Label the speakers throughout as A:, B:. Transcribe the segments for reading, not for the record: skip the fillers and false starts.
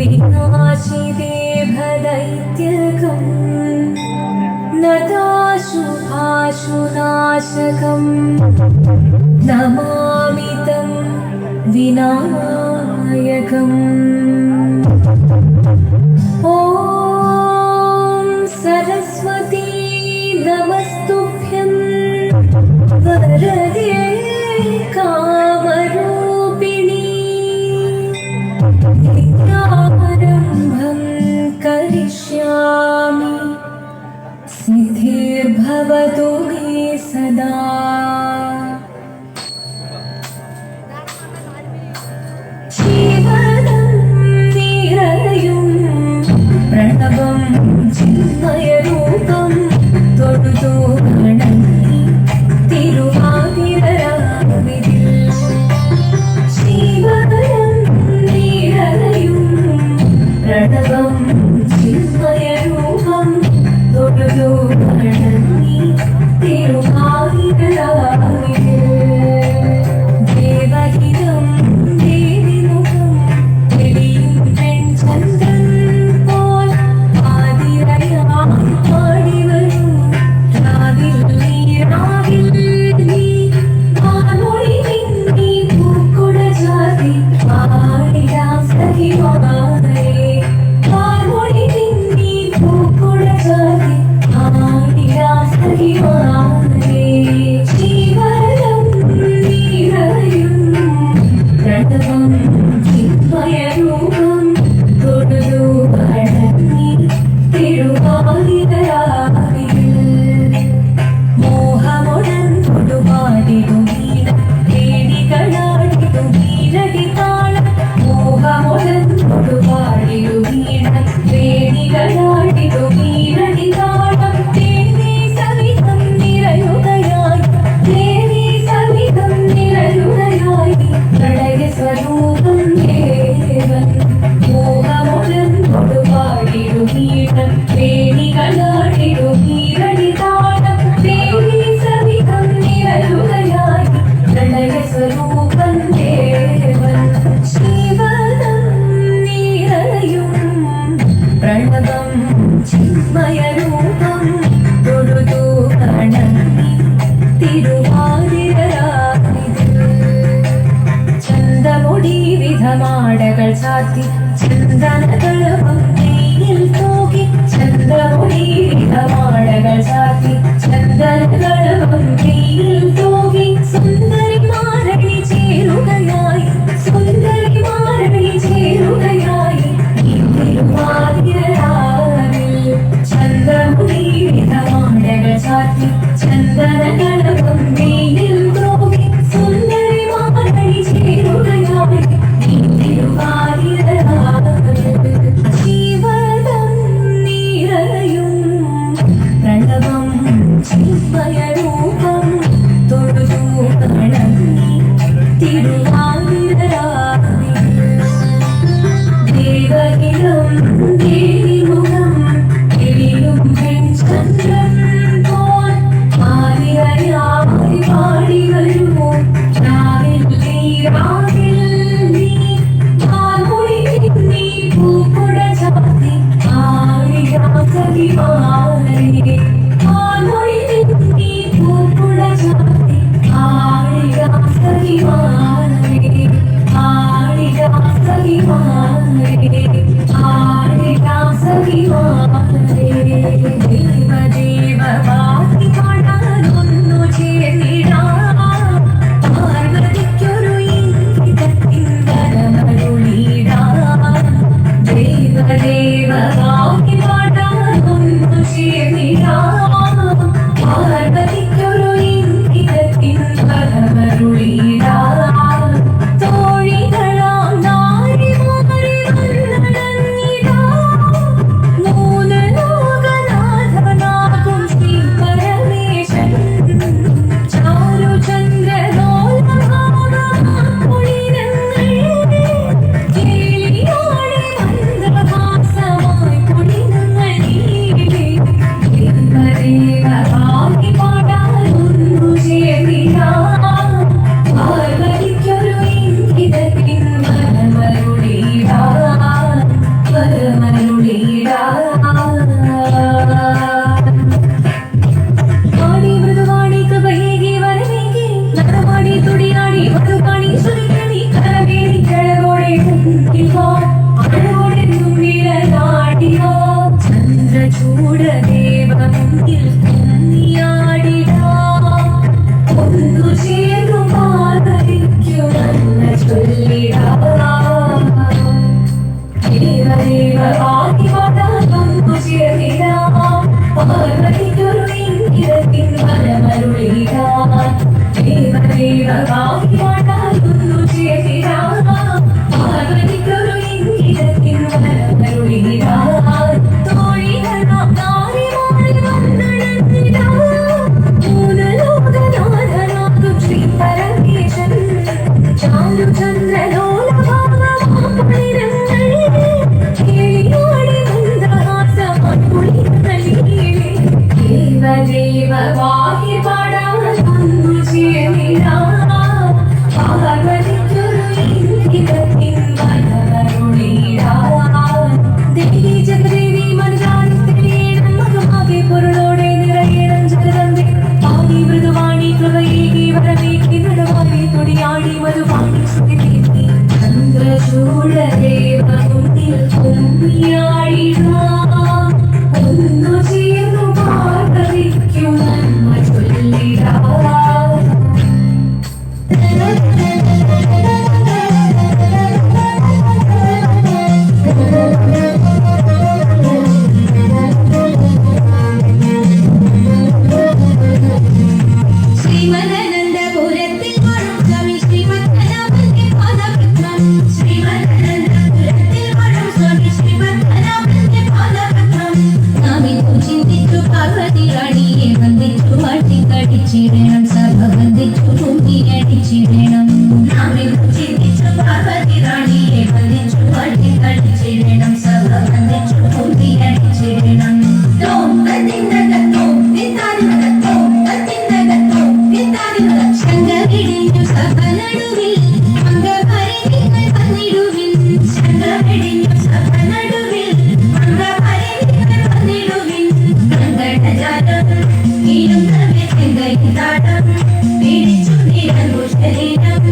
A: विनाशिते भदैत्यकं नताशुभाशुनाशकं नमामि तं विनायकम्। ॐ सरस्वती नमस्तुभ्यं वरदे कामरूपिणी। विद्यारम्भं करिष्यामि सिद्धिर्भवतु मे सदा। शिवदं निरयुं प्रणवं चिन्मयरूपं തൊഴുതു വണങ്ങി തിരുവാതിരരാവിതിൽ ശിവദം നിറയും പ്രണവം ചിന്മയരൂപം തൊഴുതു വണങ്ങി തിരുവാതിരരാവിതിൽ ദേവഹിതം ദേവിമുഖം തെളിയും പെൺചന്ദ്രൻ പോൽ ആതിരയായി പാടിവരും രാവിൽ നീ വാമൊഴി നിന്നി പൂക്കുട ചാതി പാടിടാം സഖിമാരേ വാമൊഴി നിന്നി പൂക്കുട ചാതി പാടിടാം സഖിമാരേ ശിവദം നിറയും പ്രണവം ചിന്മയരൂപം തൊഴുതു വണങ്ങി തിരുവാതിരരാവിൽ മോഹമുടൻ തൊടുപാടിടും വീണ പേടികളാടിടും വീരടി താളം മോഹമുടൻ തൊടുപാടിടും വീണ പേടികളാടിടും വീരടി താളം ദേവി സവിധം നിറയുകയായി ദേവി സവിധം നിറയുകയായി പ്രളയ സ്വരൂപം ദേവൻ മോഹമുടൻ തൊടുപാടിടും വീണ പേടികളാടിടും വീരടി താളം ദേവി സവിധം നിറയുകയായി പ്രളയ സ്വരൂപം ദേവൻ ശിവദം നിറയും പ്രണവം ചിന്മയരൂപം തൊഴുതു വണങ്ങി തിരുവാതിരരാവിതിൽ ചന്തമുടി വിധമാടകൾ ചാത്തി ചന്ദനകളവും നെയ്യിൽ തൂകി ചന്തമുടി വിധമാടകൾ ചാത്തി ചന്ദനകളവും നെയ്യിൽ തൂകി സുന്ദരിമാരണി ചേരുകയായി സുന്ദരിമാരണി ചേരുകയായി ഈ തിരുവാതിരരാവിൽ ചന്തമുടി വിധമാടകൾ ചാത്തി ചന്ദനകളവും നെയ്യിൽ തൂകി സുന്ദരിമാരണി ചേരുകയായി ഈ തിരുവാതിരരാവിൽ ശിവദം നിറയും പ്രണവം ചിന്മയരൂപം തൊഴുതു വണങ്ങി ചൊല്ലിടാം ദേവദേവമായി പാടാനൊന്നു ചേർന്നിടാം പാർവതിക്കൊരു ഇംഗിതത്തിൻ വരമരുളിടാം ദേവദേവമായി പാടാനൊന്നു ചേർന്നിടാം പാർവതിക്കൊരു ഇംഗിതത്തിൻ വരമരുളിടാം തോഴികളാം നാരിമാരിൽ വന്നണഞ്ഞിടാം മൂലലോകനാഥനാകും ശ്രീ പരമേശൻ ചാരുചന്ദ്രലോലഭാവമാപണിരങ്ങൾ കേളിയോടി മന്ദഹാസമൺകുളികളിലേ ദേവദേവമായി പാടാനൊന്നു ചേർന്നിടാം പാർവതിക്കൊരു ഇംഗിതത്തിൻ വരമരുളിടാം ദേവി ജഗദേവി മനജാനിത്തേണം മധുമാവേ പൊരുളോടെ നിറയണം ജഗദമ്പേ ആദി മൃദുവാണി കൃപയേകി വരമേകി നടുവാണി തൊടിയാടി മധുവാണി ശ്രുതിദേവി ചന്ദ്രചൂഡദേവമുന്നിൽ കുമ്മിയാടിടാം ഒന്നു ചേർന്നു പാർവതിക്കു നന്മ ചൊല്ലിടാം
B: ശ്രീമദനന്ദപുരത്തിൽ വാഴും സ്വാമി ശ്രീമദ്പത്മനാഭന്റെ പാദപത്മം ശ്രീമദനന്ദപുരത്തിൽ വാഴും സ്വാമി ശ്രീമദ്പത്മനാഭന്റെ പാദപത്മം നാമിന്നു ചിന്തിച്ചു പാർവതി റാണിയെ വന്ദിച്ചു വാട്ടിക്കടിച്ചിടണം സഭ വന്ദിച്ചു കുമ്മിയടിച്ചിടണം നാമിന്നു ചിന്തിച്ചു പാർവതി റാണിയെ വന്ദിച്ചു വാട്ടിക്കടിച്ചിടണം സഭ വന്ദിച്ചു കുമ്മിയടിച്ചിടണം തോം തത്തിന്നകത്തോം നിത്താനിന്നകത്തോം തത്തിന്നകത്തോം ശങ്കരിടിഞ്ഞു സഭ നടുവിൽ മംഗളഭരിണികൾ വന്നിടുവിൻ ശങ്കരിടിഞ്ഞു സഭ നടുവിൽ മംഗളഭരിണികൾ വന്നിടുവിൻ മംഗളജാലം ഇരുന്നവേ ചെങ്കൈതാടം പിടിച്ചു നിരങ്ങു ശരീരം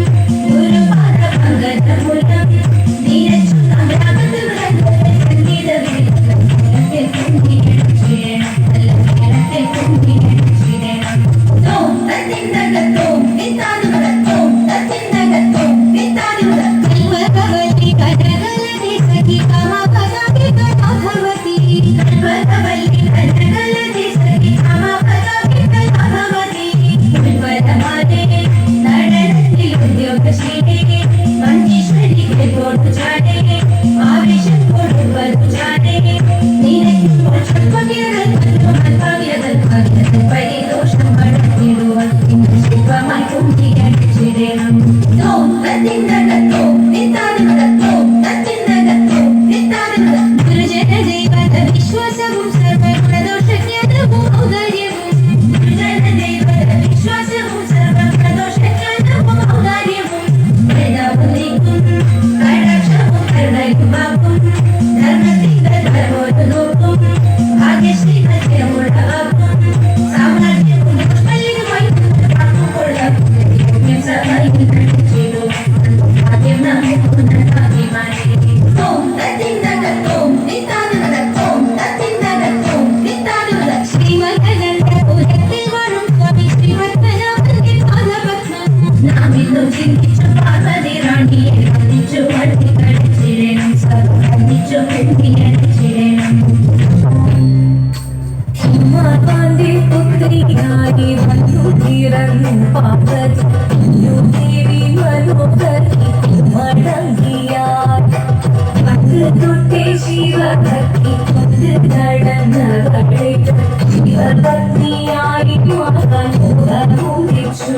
B: ഗുരുപാദ പങ്കജമുലം നിരച്ചു തമ്പ്രാകത്ത് വിളങ്ങുന്ന സംഗീതവിൽ കുന്തിയടിച്ചിടണം നല്ല കേരളത്തെ കുന്തിയടിച്ചിടണം തോം തത്തിന്നകത്തോം നിത്താനിന്നകത്തോം തത്തിന്നകത്തോം നിത്താനിന്നകത്തോം കൽവകവല്ലി കനകലതി സഖി കാമപദാകിക മാധവതി കൽവകവല്ലി കനകലതി സഖി കാമപദാകിക മാധവതി ഉൾവരമാലേ നടനത്തിൽ ഉദ്യോഗശീലേ മഞ്ചീശ്വരിക്ക് പോട്ടു ചാടേ ആവേശം കൊടുവതു ചാടേ നിനക്കുമ്പോൾ ചൊൽപ്പകിരകൾ ഭാഗ്യതൽ ഭാഗ്യതൽ പരിദോഷം പടത്തിടുവാൻ ഇന്ന് ശിവമായി കുന്തിയടിച്ചിടണം തോം തത്തിന്നകത്തോം നിത്താനിന്നകത്തോം തത്തിന്നകത്തോം നിത്താനിന്നകത്തോം ഗുരുജന ദൈവത വിശ്വാസവും സർവപ്രദോഷജ്ഞാനവും ഔദാര്യവും ഗുരുജന ദൈവത വിശ്വാസവും സർവപ്രദോഷജ്ഞാനവും ഔദാര്യവും വേദാവുനിക്കും കടാക്ഷവും കരുണയുമാക്കും ധർമ്മത്തിന്റെ ധർമ്മോരു നോക്കും ഭാഗ്യശ്രീ മധ്യമുള്ളവാക്കും സാമ്രാജ്യവും പുഷ്പലിനുമായി പാർക്കുകൊള്ളാം സഭയിൽ കണ്ടിച്ചിടൂ ആദ്യം നമുക്കുന്നാഭിമാനി തോം തത്തിന്നകത്തോം നിത്താനിന്നകത്തോം തത്തിന്നകത്തോം നിത്താനിന്നകത്തോം ശ്രീമദനന്ദപുരത്തിൽ വാഴും സ്വാമി ശ്രീമദ്പത്മനാഭന്റെ പാദപത്മം നാമിന്നു ചിന്തിച്ചു പാർവതി റാണിയെ വന്ദിച്ചു വാട്ടിക്കടിച്ചിടണം സഭ വന്ദിച്ചു കുന്തിയടിച്ചിടണം
A: ഉമാകാന്തി പുത്രിയായി വന്നു തീർന്നു പാർവതി ദേവി മനോഹരി മടങ്ങിയാർ പത്ത് തൊട്ടേ ശിവഭക്തി കൊണ്ട് നടന്നവളെ ശിവഭക്തിയായി മകൻ മുഖമുദിച്ചു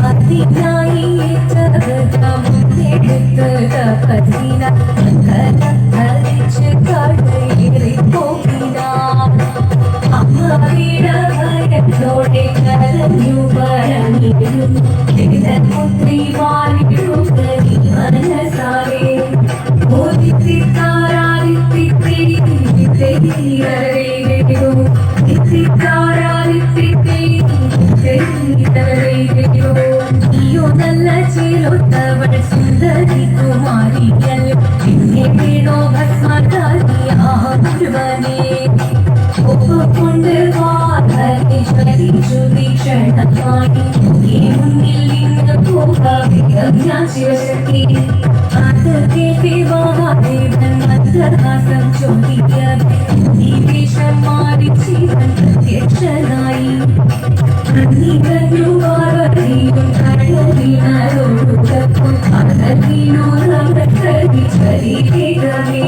A: അതിനായി മുന്നെടുത്ത് തപസിന ധരിച്ച് കടയേറി പോകിനാർ അമ്മയുടെ കരഞ്ഞു പറഞ്ഞിരുന്നു പുത്രിമാരിടുകരി മനസാരെ നല്ല ചേലൊത്തവൾ സുന്ദരി കുമാരിയൽ പിന്നെ വേണോ ഭസ്മധാരിയാ മുഴുവനേ ഒപ്പുകൊണ്ട് വാഹനി ചലിച്ചു വീക്ഷണമായി ഈ മുന്നിൽ നിന്ന് പോകാം ഞാൻ ശിവശക്തി അത് കേട്ടി മഹാദേവൻ മന്ദഹാസം ചോദിക്കവേ ഈ വേഷം മാറി ജീവൻ പ്രത്യക്ഷനായി അന്നിവന്നു പാർവതിയും കടലിനോടൊപ്പം അതീനോ നമസ്കരി ചരിതമേ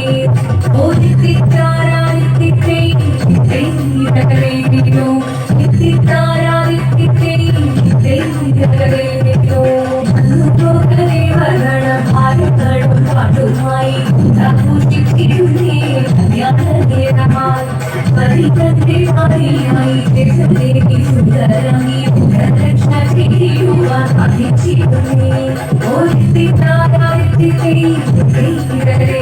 A: സുന്ദരമീ